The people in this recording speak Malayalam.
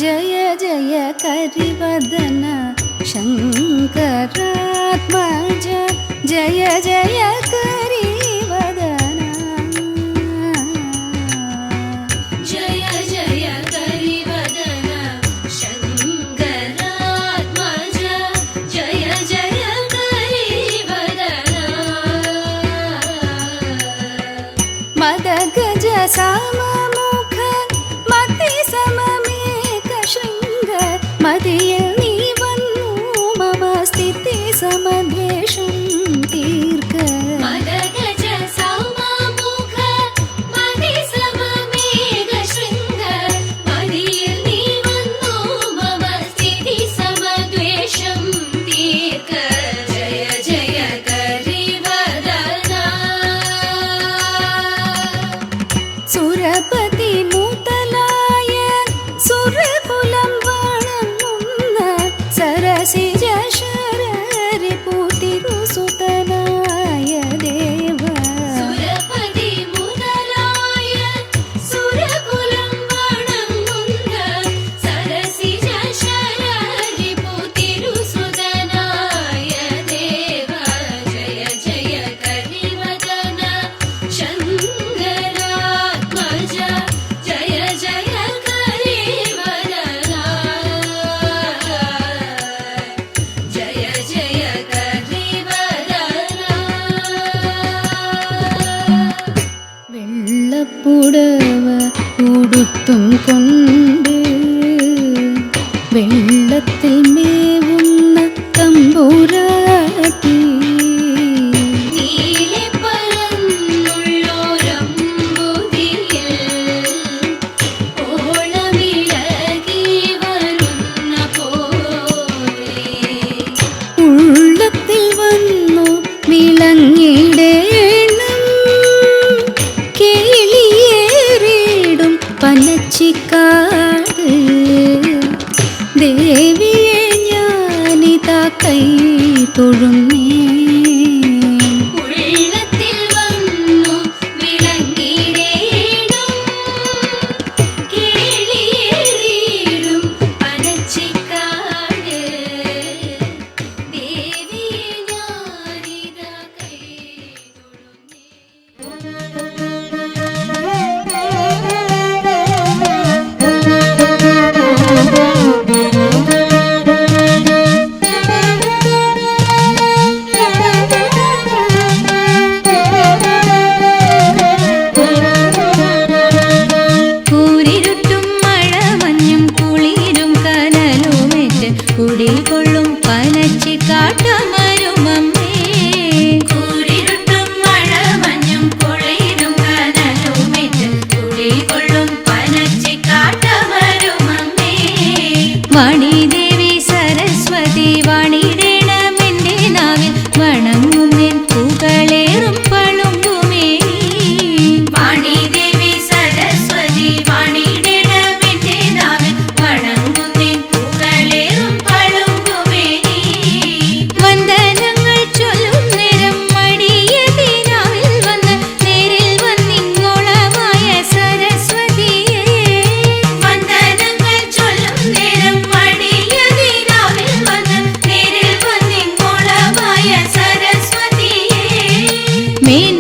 जय जय करिवदन शङ्करात्मज जय जय करिवदन जय जय करिवदन शङ्करात्मज जय जय करिवदन मदगज सममुख मति सममेकशृङ्ग मदियल നീ വന്നു മമ സ്ഥിതി സമദ്വേഷം തീർക്ക മദഗജ സമമുഖ മതി സമമേകശൃംഗ മദിയിൽ നീ വന്നു മമ സ്ഥിതി സമദ്വേഷം തീർക്ക ജയ ജയ കരിവദന സുരപതി മുതലായ സുരകുലം വണങ്ങുന്ന സരസിജ ശരരിപുതിരുസുതനായ ദേവ സുരപതി മുതലായ സുരകുലം വണങ്ങുന്ന സരസിജ ശരരിപുതിരുസുതനായ ദേവ ജയ ജയ കരിവദന ശങ്കരാത്മജ ജയ ജയ കരിവദന ജയ ജയ കരിവദന വെള്ളപ്പുടവ ഉടുത്തും കൊണ്ട് വെള്ളത്തിൽ മേവുന്ന തമ്പുരാട്ടി നീലെ പറന്നുള്ളോരമ്പുതിയിൽ ഓളമിളകി വരുന്ന പോലെ ഉള്ളത്തിൽ വന്നു വിളങ്ങിടേണം കേളിയേറിടും പനച്ചിക്കാട് ദേവിയെ ഞാനിതാ കൈ തൊഴുന്നേ ഉള്ളത്തിൽ വന്നു വിളങ്ങിടേണം കേളിയേറിടും പനച്ചിക്കാട് ദേവിയെ ഞാനിതാ കൈ കൂരിരുട്ടും മഴമഞ്ഞും കുളിരും കനലുമേറ്റ് കുടികൊള്ളും പനച്ചിക്കാട്ടമരുമമ്മേ കൂരിരുട്ടും മഴമഞ്ഞും കുളിരും കനലുമേറ്റ് കുടികൊള്ളും പനച്ചിക്കാട്ടമരുമമ്മേ വാണിദേവി സരസ്വതി വാണിടേണമെന്റെ നാവിൽ വണങ്ങുന്നേൻ പുകളേറും പളുങ്കുമേ വാണിദേവി സരസ്വതി വാണിടേണമെന്റെ നാവിൽ വണങ്ങുന്നേൻ പുകളേറും പളുങ്കുമേനി വന്ദനങ്ങൾ ചൊല്ലും നേരം മടിയതിനാവിൽ വന്ന് നേരിൽ വന്നിങ്ങോളമായ സരസ്വതിയെ വന്ദനങ്ങൾ ചൊല്ലും നേരം മടിയതിനാവിൽ വന്ന് നേരിൽ വന്നിങ്ങോളമായ സരസ്വതിയെ മേൻ